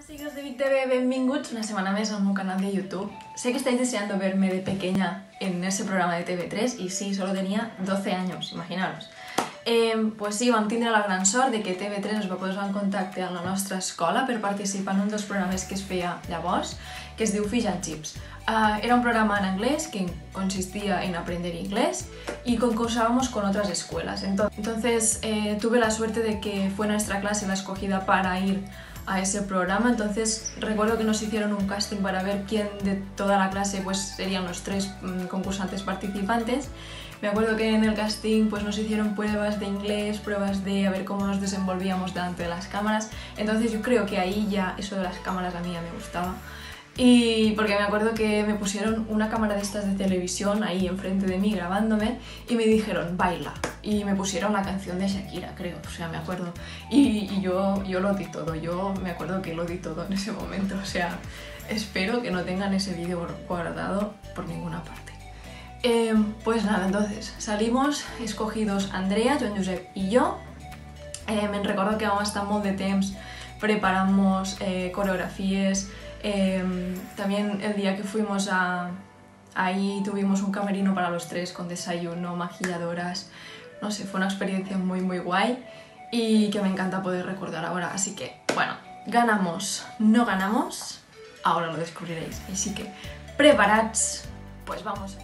Chicos de Vic TV, benvinguts una semana más al meu canal de YouTube. Sé que estáis deseando verme de pequeña en ese programa de TV3 y sí, solo tenía 12 años, imaginaros. Pues sí, vam tindre la gran sort de que TV3 es va posar en contacte amb la nostra escola per participar en un dels programes que es feia llavors, que es diu Fish and Chips. Era un programa en anglés que consistía en aprender inglés y concursábamos con otras escuelas. Entonces tuve la suerte de que fue nuestra clase la escogida para ir a ese programa. Entonces recuerdo que nos hicieron un casting para ver quién de toda la clase pues serían los tres concursantes participantes. Me acuerdo que en el casting pues nos hicieron pruebas de inglés, pruebas de a ver cómo nos desenvolvíamos delante de las cámaras. Entonces yo creo que ahí ya eso de las cámaras a mí ya me gustaba. Y porque me acuerdo que me pusieron una cámara de estas de televisión ahí enfrente de mí grabándome y me dijeron baila, y me pusieron la canción de Shakira, creo, o sea, me acuerdo, y yo lo di todo, yo me acuerdo que lo di todo en ese momento, o sea, espero que no tengan ese vídeo guardado por ninguna parte. Pues nada, entonces salimos escogidos Andrea, Joan Josep y yo. Me'n recordo que vam estar molt de temps preparamos coreografies. También el día que fuimos ahí tuvimos un camerino para los tres con desayuno, maquilladoras, no sé, fue una experiencia muy guay y que me encanta poder recordar ahora. Así que, bueno, ganamos, no ganamos, ahora lo descubriréis. Así que, ¿preparados? Pues vamos.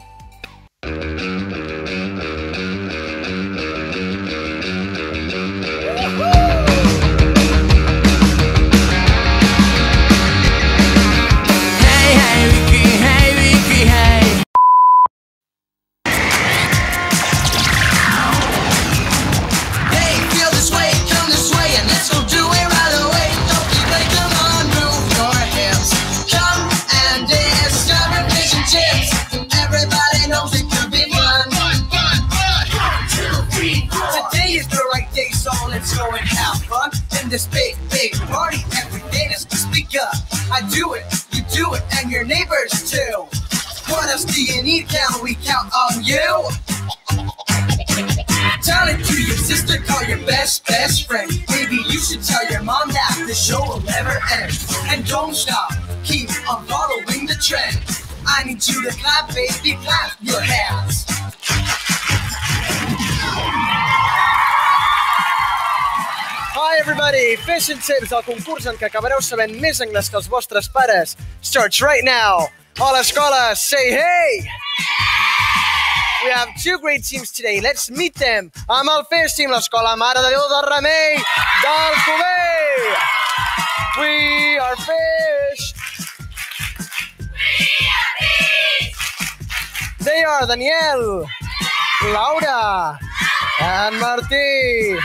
Let's go and have fun in this big party. Every day is to speak up. I do it, you do it, and your neighbors too. What else do you need? Can we count on you? Tell it to your sister, call your best friend. Maybe you should tell your mom that the show will never end. And don't stop, keep on following the trend. I need you to clap, baby, clap your hands. Hi everybody! Fish and Chips, el concurs en què acabareu sabent més anglès que els vostres pares, starts right now. Hola escola, say hey! We have two great teams today. Let's meet them. Amb el Fish Team, l'escola Mare de Déu del Remei d'Alcover. We are Fish. We are Fish. They are Daniel, Laura, and Martí.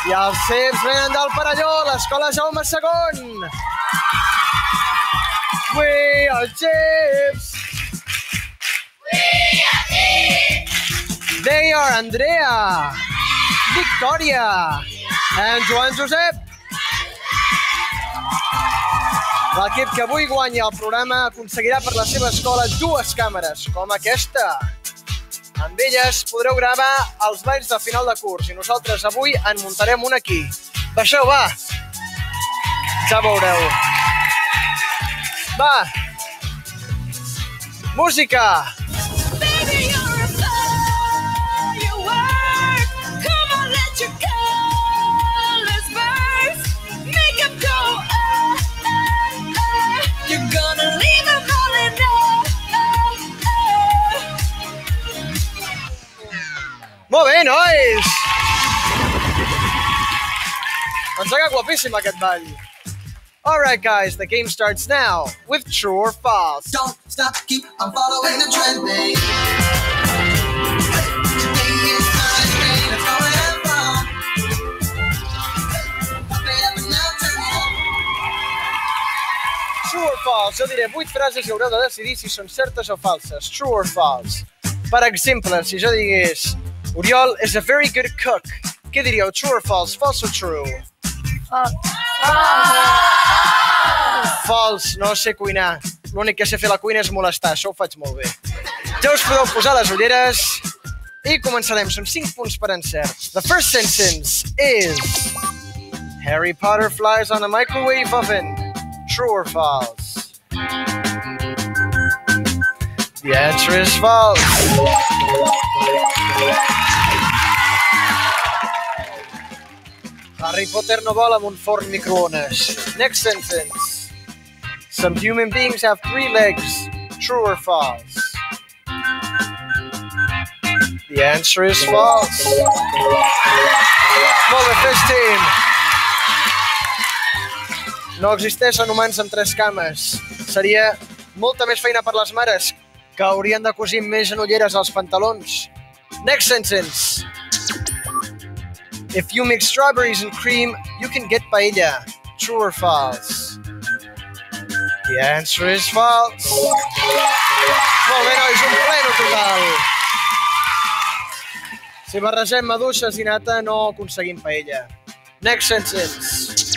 I els Chips venen del Perelló, l'escola Jaume II. We are Chips. We are Chips. They are Andrea, Victoria, and Joan Josep. L'equip que avui guanya el programa aconseguirà per la seva escola dues càmeres, com aquesta. Amb elles podreu gravar els balls de final de curs i nosaltres avui en muntarem un aquí. Baixeu, va! Ja veureu. Va! Música! Baby, you're a firework. Come on, let your colors burst. Make them go, You're gonna leave them all in Molt bé, nois! Ens ha quedat guapíssim aquest ball. Alright, guys, the game starts now with true or false. Don't stop, keep on following the trend, babe. Today is Friday, let's go and have fun. Pump it up and now turn it on. True or false? Jo diré 8 frases i haureu de decidir si són certes o falses. True or false? Per exemple, si jo digués Oriol is a very good cook, què diríeu? True or false? False o true? False, no sé cuinar. L'únic que sé fer a la cuina és molestar, això ho faig molt bé. Ja us podeu posar les ulleres i començarem. Són 5 punts per encert. The first sentence is Harry Potter flies on a microwave oven. True or false? The answer is false. Harry Potter no vola amb un forn microones. Next sentence. Some human beings have 3 legs. True or false? The answer is false. Molt bé, Fish Team. No existeixen humans amb 3 cames. Seria molta més feina per les mares, que haurien de cosir més genolleres als pantalons. Next sentence. If you mix strawberries and cream, you can get paella. True or false? The answer is false. Molt bé, nois, un pleno total. Si barregem maduixes i nata, no aconseguim paella. Next sentence.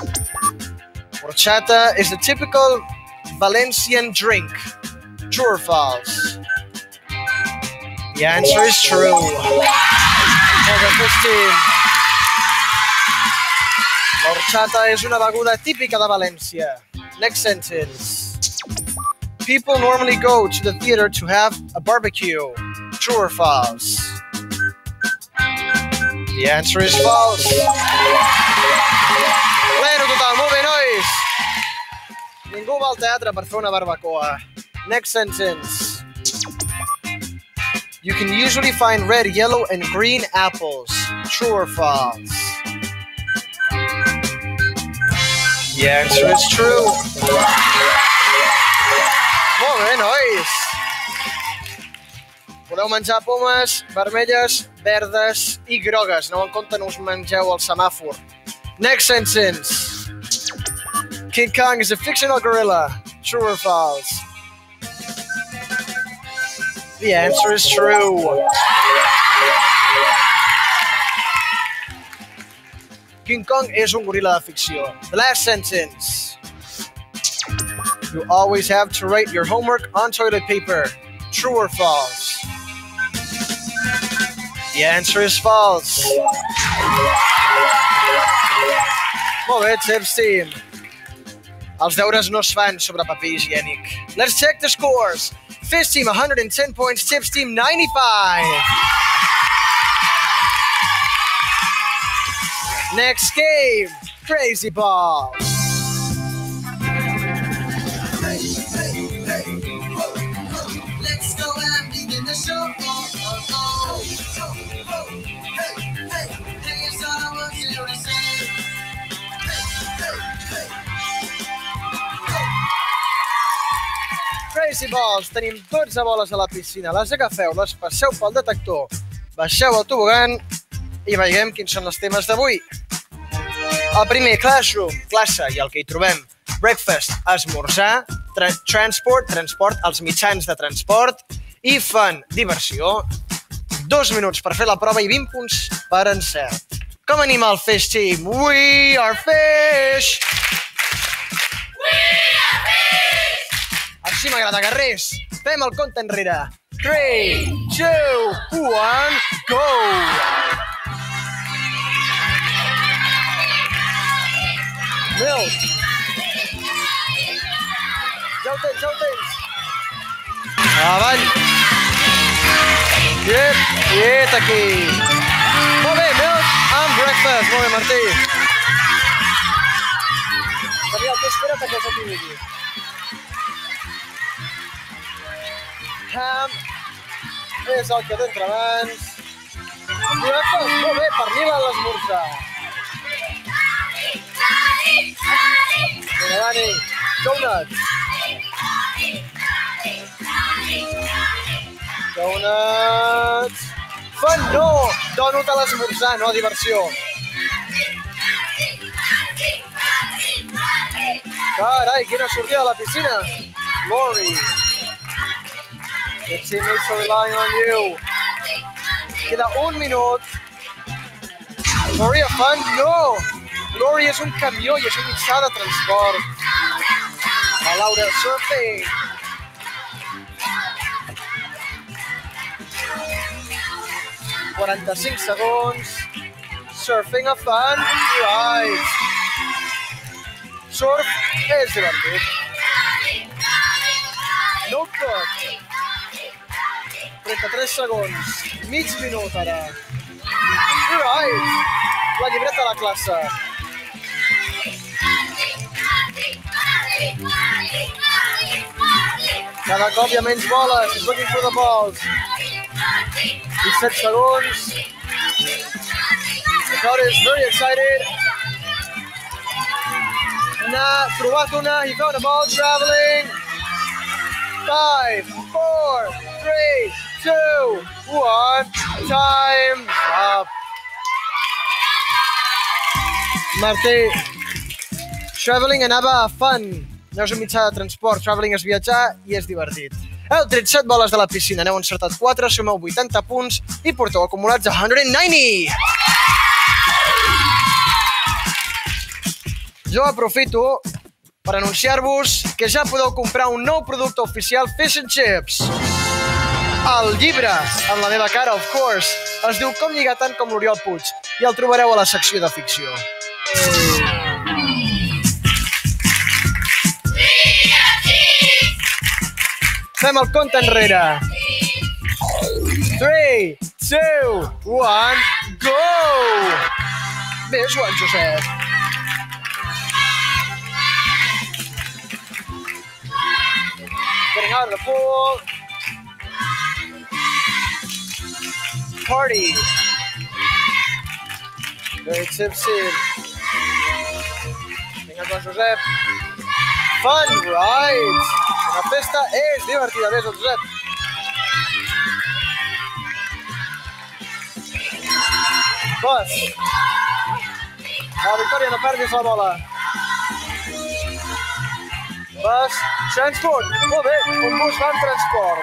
Horchata is a typical Valencian drink. True or false? The answer is true. Molt bé, Fish Team. Horchata és una beguda típica de València. Next sentence. People normally go to the theater to have a barbecue. True or false? The answer is false. Pleno total, molt bé, nois. Ningú va al teatre per fer una barbacoa. Next sentence. You can usually find red, yellow, and green apples. True or false? The answer is true. Molt bé, nois. Podeu menjar pomes vermelles, verdes i grogues. No en compte, no us mengeu el semàfor. Next sentence. King Kong is a fictional gorilla. True or false? The answer is true. King Kong és un goril·la de ficció. The last sentence. You always have to write your homework on toilet paper. True or false? The answer is false. Molt bé, Tips Team. Els deures no es fan sobre paper higiènic. Let's check the scores. Fish Team, 110 points. Tips Team, 95. Next game, Crazy Balls. Let's go and begin the show. Here's all I want you to say. Crazy Balls, tenim 12 boles a la piscina. Les agafeu, les passeu pel detector, baixeu el tobogan i veiem quins són els temes d'avui. El primer, classroom, classe, i el que hi trobem. Breakfast, esmorzar. Transport, transport, els mitjans de transport. I fun, diversió. 2 minuts per fer la prova i 20 punts per encert. Com anima el Fish Team? We are fish! Així m'agrada, guerrers. Fem el compte enrere. 3, 2, 1, go! Milk. Ja ho tens. Avall. Quiet aquí. Molt bé, milk and breakfast. Molt bé, Martí. Daniel, tu espera't que els aquí aquí. Ham és el que t'entra abans. Breakfast, molt bé, pernil a l'esmorzar. Vinga, Dani, donuts. Donuts. Fun, no! Donut a l'esmorzar, no a diversió. Carai, quina sortida a la piscina. Lori. The teammates are relying on you. Queda 1 minut. Lori, fun, no! Lori és un camió i és un mitjà de transport. La Laura, surfing. ...45 segons. Surfing a fun. Right. surf és divertit. Notebook. 33 segons. Mig minut, ara. Right. La llibreta de la classe. Cada cop hi ha menys boles. He's looking for the balls. 17 segons. The crowd is very excited. N'ha trobat una. He found a ball traveling. 5, 4, 3, 2, 1. Time up. Martí. Traveling anava a fun. No és un mitjà de transport. Traveling és viatjar i és divertit. Heu tret 7 boles de la piscina, n'heu encertat 4, sumeu 80 punts i porteu acumulats a 190. Jo aprofito per anunciar-vos que ja podeu comprar un nou producte oficial Fish and Chips. El llibre, amb la meva cara, of course, es diu Com lligar tant com l'Oriol Puig i el trobareu a la secció de ficció. Fem el compte enrere. 3, 2, 1, go! Bé, Joan Josep. Getting out of the pool. Party. Very tipsy. Vinga, Joan Josep. Fun, right? La festa és divertida, bé, Joan Josep. Bus. La Victòria, no perdis la bola. Bus, transport. Molt bé, un bus va en transport.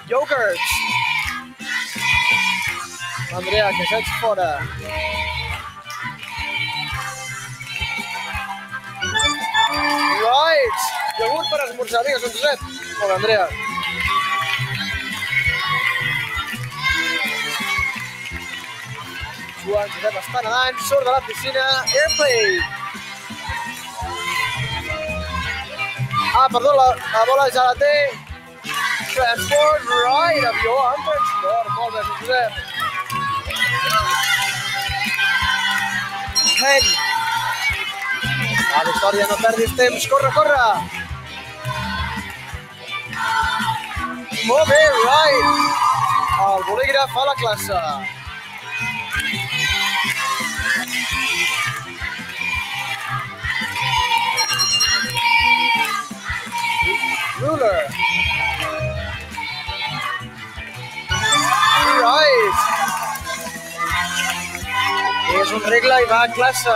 Yogurts. Andrea, que ja ets fora. Right! Iogurt per esmorzar. Vinga, Joan Josep. Molt bé, Andrea. Joan Josep està nedant, surt de la piscina. Airplane. Perdó, la bola ja la té. Transport, right, avió amb transport. Molt bé, Joan Josep. 10. La Victòria, no perdis temps. Corre, corre. Molt bé, right. El bolígraf a la classe. Ruler. Right. És un regle i va a classe.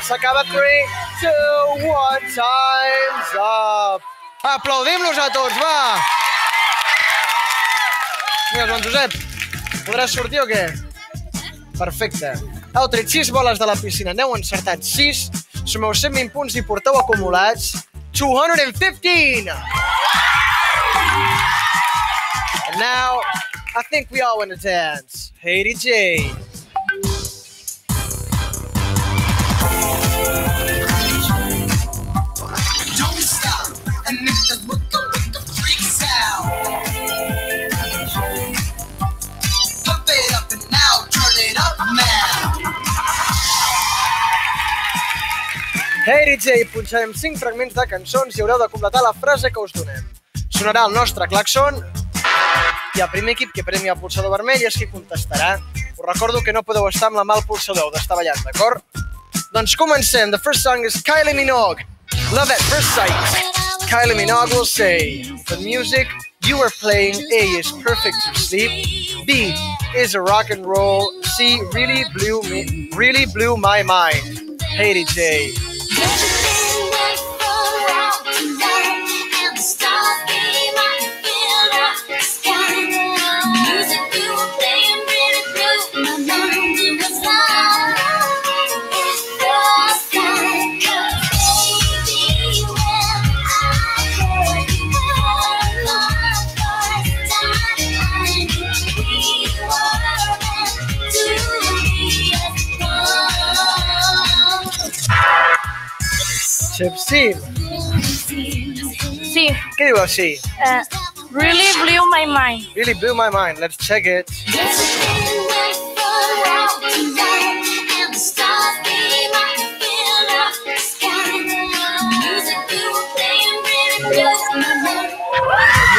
S'acaba 3, 2, 1, time's up. Aplaudim-los a tots, va! Vinga, Joan Josep, podràs sortir o què? Perfecte. Heu tret 6 boles de la piscina, n'heu encertat 6, sumeu 120 punts i porteu acumulats 215! And now, I think we all want to dance. Hey, DJ. Don't stop and make the wicka freaks out. Pump it up and now, turn it up now. Hey DJ, punxarem 5 fragments de cançons i haureu de completar la frase que us donem. Sonarà el nostre claxon i el primer equip que premi el pulsador vermell és qui contestarà. Us recordo que no podeu estar amb la mà al pulsador, heu d'estar ballant, d'acord? Doncs comencem. The first song is Kylie Minogue, Love at First Sight. Kylie Minogue will say, the music you were playing, A, is perfect to sleep. B, is a rock and roll. C, really blew my mind. Hey DJ. Everything went so wrong tonight, and the stars came out and filled up the sky. The music you were playing really blew my mind. It was love at first sight. 'Cause baby, when I heard you for the first time, Chips Team. Sí. Què diu el sí? Really blew my mind. Really blew my mind. Let's check it. The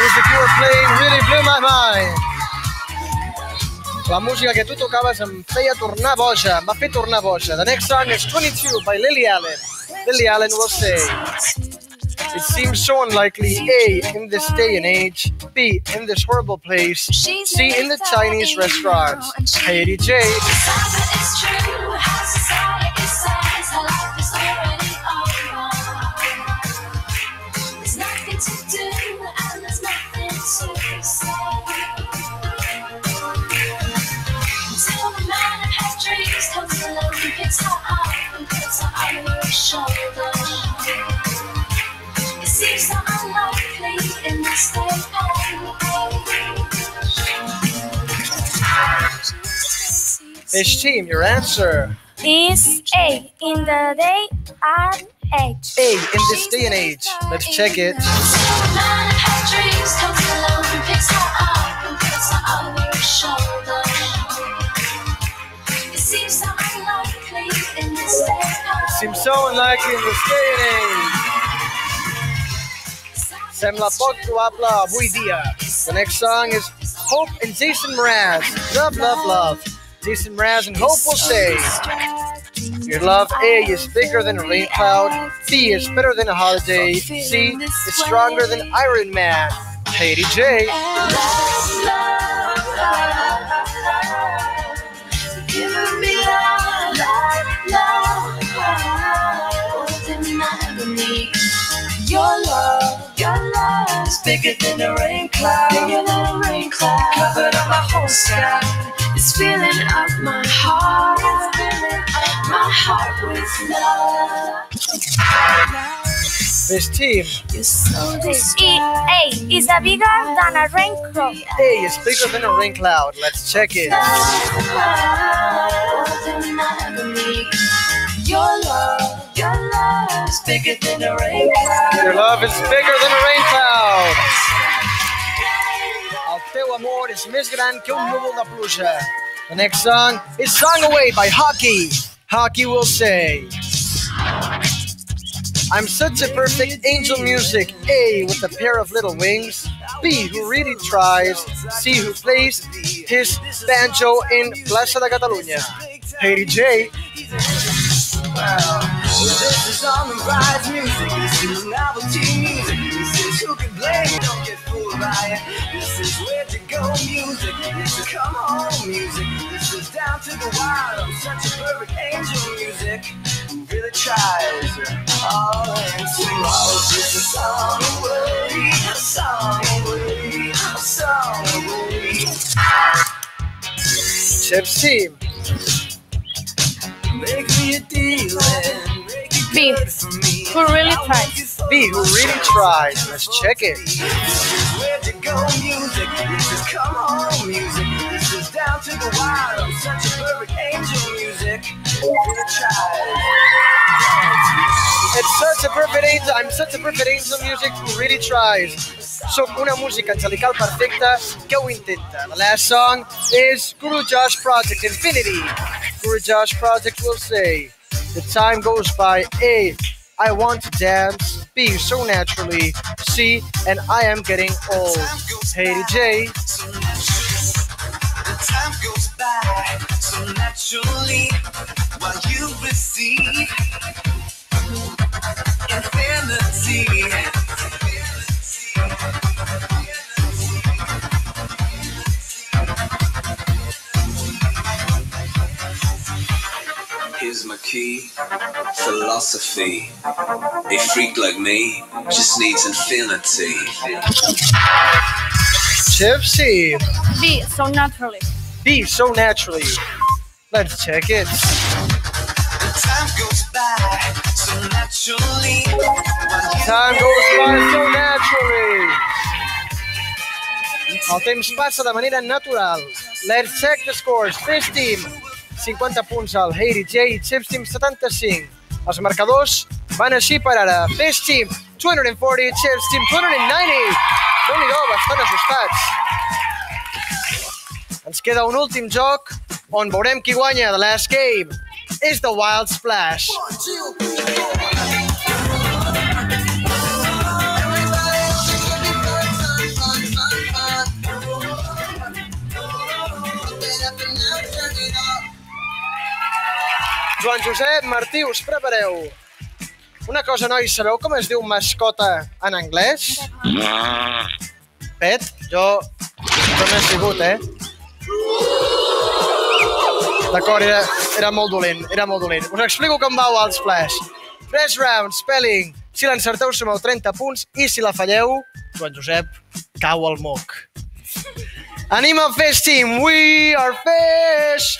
music you were playing really blew my mind. La música que tu tocaves em feia tornar boja, em va fer tornar boja. The next song is 22 by Lily Allen. Lily Allen will say, it seems so unlikely, A, in this day and age, B, in this horrible place, C, in the Chinese restaurants. Katie J. Fish Team, your answer. Is A, in the day and age. A, in this day and age. Let's check it. Seems so unlikely in this day and age. Sembla poc probable avui dia. The next song is Hope and Jason Mraz. Love, love, love. Jason Mraz and Hope will say, your love, A, is bigger than a rain cloud. B, is better than a holiday. C, is stronger than Iron Man. Katie J. Your love is bigger than a rain cloud. Covered up my whole sky. It's filling up my heart. With love. This team. A, is a bigger than a rain cloud. A, is bigger than a rain cloud. Let's check it. Your love is bigger than a rain cloud. Your love is bigger than a rain cloud. El teu amor és més gran que un núvol de pluja. The next song is Song Away by Hockey. Hockey will say, I'm such a perfect angel music. A, with a pair of little wings. B, who really tries. C, who plays his banjo in Plaça de Catalunya. Katie J. This is on the rise music. This is novelty music. This is who can blame it. Don't get fooled by it. This is where to go music. This is come home music. This is down to the wild. I'm such a perfect angel music. Really tries. Oh, and tomorrow's just a song away. A song away. A song away. Chips Team. Make me a deal and make it B, good for me. who really tries. B, who really tries. Let's check it. This is where to go music. This is come home music. This is down to the wild. I'm such a perfect angel music. Really tries. It's such a perfect angel. I'm such a perfect angel music who really tries. Soc una música angelical perfecta que ho intenta. The last song is Guru Josh Project Infinity. Guru Josh Project will say, the time goes by. A, I want to dance. B, so naturally. C, and I am getting old. Katie J. The time goes by so naturally while you receive infinity. Here's my key, philosophy. A freak like me just needs infinity. Gypsy. B, so naturally. B, so naturally. Let's check it. The time goes by so naturally. Time goes by so naturally. El temps passa de manera natural. Let's check the scores. Fish Team, 50 punts al Haiti J i Chips Team, 75. Els marcadors Van així per ara. Fish Team, 240, Chips Team, 290. Déu-n'hi-do, bastant ajustats. Ens queda un últim joc on veurem qui guanya. The last game is the Wild Splash. Joan Josep, Martí, us prepareu. Una cosa, nois, sabeu com es diu mascota en anglès? Pet? Jo no he sigut, D'acord, era molt dolent, Us explico com va Wild Splash. 3 rounds, spelling. Si l'encerteu sumeu 30 punts i si la falleu, Joan Josep cau al moc. Anima Fish Team, we are fish!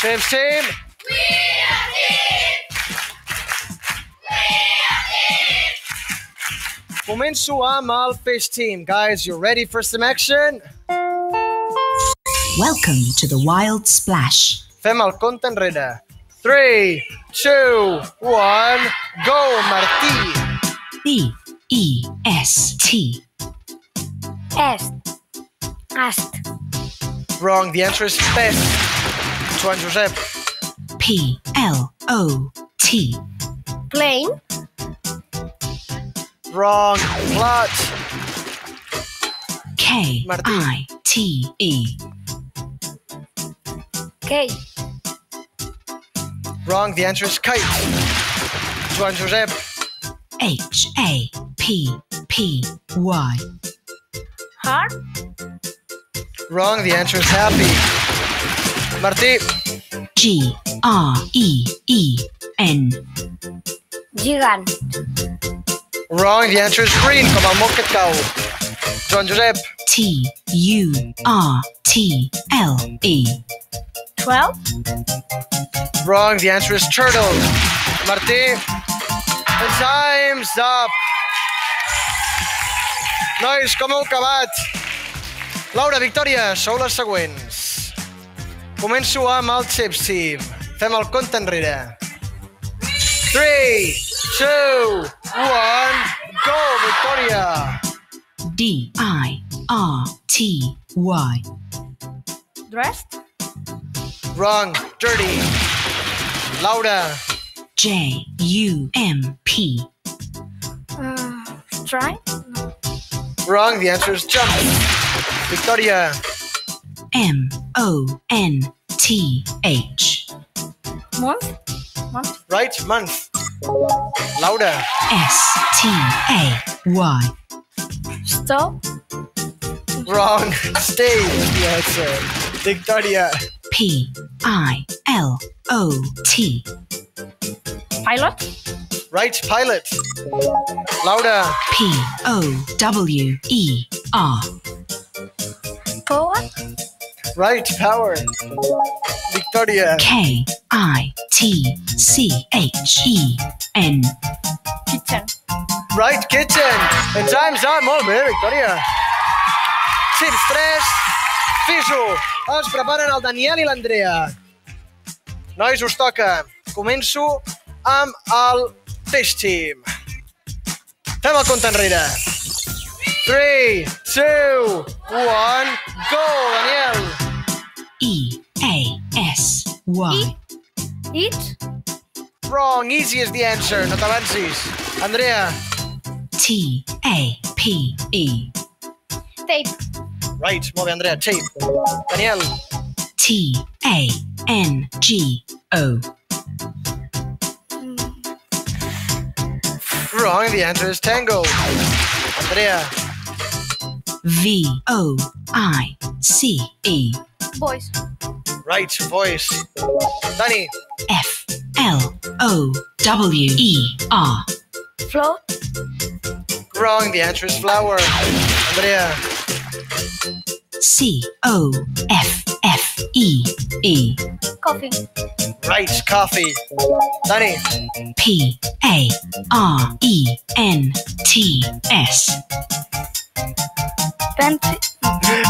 Chips Team. Començo amb el Fish Team. Guys, you ready for some action? Welcome to the Wild Splash. Fem el compte enrere. 3, 2, 1, go, Martí. B-E-S-T. Est. Ast. Wrong, the answer is pest. Joan Josep. P-L-O-T. Plane. Wrong, plot. K-I-T-E. K. Wrong, the answer is kite. Joan Josep. H-A-P-P-Y. Heart. Wrong, the answer is happy. Martí. G-R-E-E-N. Gigant. Wrong, the answer is green, com el moc que et cau. Joan Josep. T-U-R-T-L-E. 12. Wrong, the answer is turtle. Martí. The time's up. Nois, com heu acabat? Laura, Victòria, sou les següents. Començo amb el Chips Team. Fem el compte enrere. 3, 2, 1, go, Victòria! D-I-R-T-Y. Dressed. Wrong, dirty. Laura. J-U-M-P. Stripe. Wrong, the answer is jump. Victòria. M-O-N-T-H. Month. Month. Right, month. Laura. S-T-A-Y. Stop. Wrong, stay is the answer. Victòria. P-I-L-O-T. Pilot. Right, pilot. Laura. P-O-W-E-R. Power. Right, power. Victòria. K-I-T-C-H-E-N. Kitchen. Right, kitchen. And time's up. Molt bé, Victòria. Chips 3, Fish 1. Es preparen el Daniel i l'Andrea. Nois, us toca. Començo amb el Fish Team. Fem el compte enrere. 3, 2, 1, go, Daniel. E-A-S-Y. Eat. Wrong, easy is the answer. No t'avancis. Andrea. T-A-P-E. Tape. Right, molt bé, Andrea. Tape. Daniel. T-A-N-G-O. Wrong, the answer is tango. Andrea. V-O-I-C-E. Voice. Right, voice. Danny. F-L-O-W-E-R. Float. Wrong, the answer is flower. Andrea. C-O-F-F-E-E. Coffee. Right, coffee. Danny. P-A-R-E-N-T-S.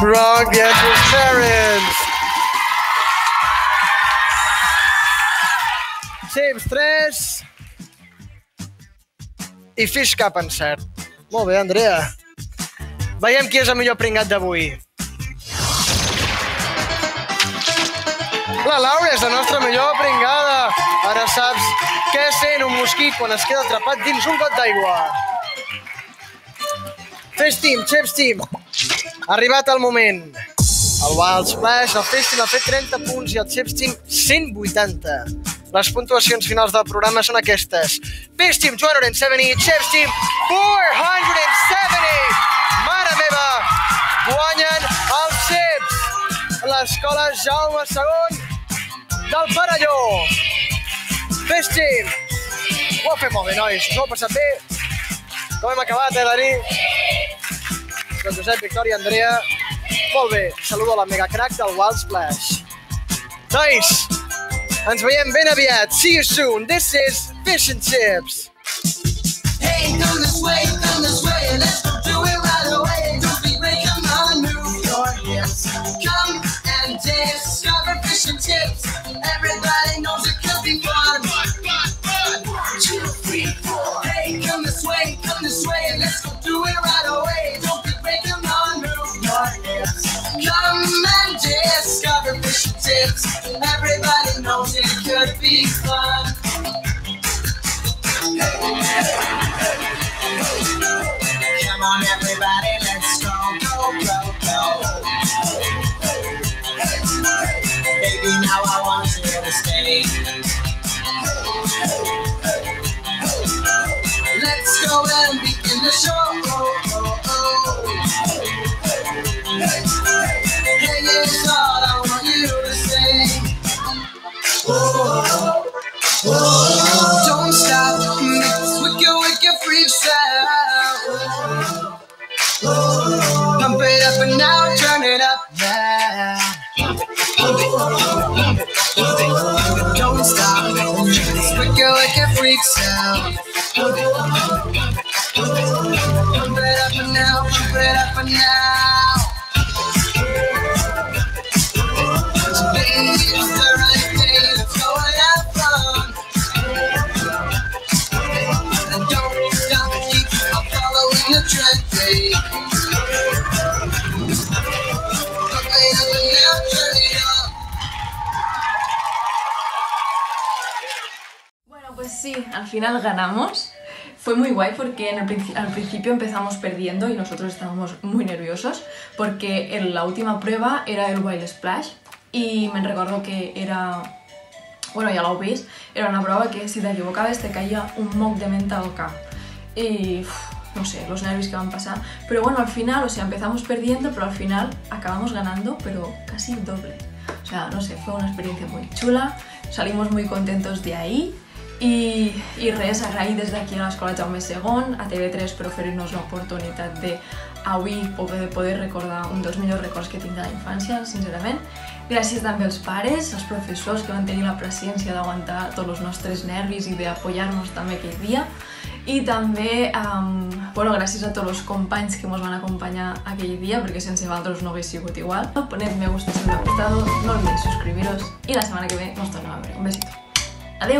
Wrong, the answer is parents. Chips 3 i Fish Cup encert. Molt bé, Andrea. Veiem qui és el millor pringat d'avui. La Laura és la nostra millor pringada. Ara saps què sent un mosquit quan es queda atrapat dins un got d'aigua. Fish Team, Chips Team. Ha arribat el moment. El Wild Splash, el Fish Team ha fet 30 punts i el Chips Team 180. Les puntuacions finals del programa són aquestes. Fish Team 270, Chips Team 470. Mare meva, guanyen els Chips. L'escola Jaume II del Perelló. Fish Team. Ho heu fet molt bé, nois. Us ho heu passat bé. Com hem acabat, Dani? Doncs Josep, Victòria, Andrea. Molt bé, saludo a la megacrack del Wild Splash. Nois, ens veiem ben aviat. See you soon. This is Fish and Chips. Hey, come this way, let's do it right away. Don't be late, come on, move your hips. Come and discover Fish and Chips. Everybody knows it could be fun. 1, 2, 3, 4. Hey, come this way, let's go do it right away. Don't be late, come on, move your hips. Come and discover Fish and Chips. Everybody knows it could be fun. Come on, everybody, let's go, go, go, go. Baby, now I want you to stay. Let's go and begin the show. Hey, it's all I want you to say. Don't stop, mix with your wicked freak style. Pump it up and now turn it up now. Don't stop, mix with your wicked freak style. Pump it up and now, pump it up and now. Today's the right day, let's go and have fun. And don't stop, keep on following the trend, babe. Pump it up and now, turn it up. Bueno, pues sí, al final ganamos. Fue muy guay porque al principio empezamos perdiendo y nosotros estábamos muy nerviosos porque en la última prueba era el Wild Splash y me recuerdo que era... Bueno, ja l'heu vist, era una prova que si t'equivocaves te caía un moc de menta al cap. Y no sé, los nervios que van pasar. Pero bueno, al final, o sea, empezamos perdiendo, pero al final acabamos ganando, pero casi el doble. O sea, no sé, fue una experiencia muy chula, salimos muy contentos de ahí. I res, agrair des d'aquí a l'Escola Jaume II, a TV3 per oferir-nos l'oportunitat de avui poder recordar un dels millors records que tinc de la infància, sincerament. Gràcies també als pares, als professors que van tenir la paciència d'aguantar tots els nostres nervis i d'apoyar-nos també aquell dia. I també, gràcies a tots els companys que ens van acompanyar aquell dia, perquè sense vosaltres no hauria sigut igual. Poned me gusta si us ha gustado, no olvidéis suscribiros i la setmana que ve nos tornem a veure. Un besito. Adeu!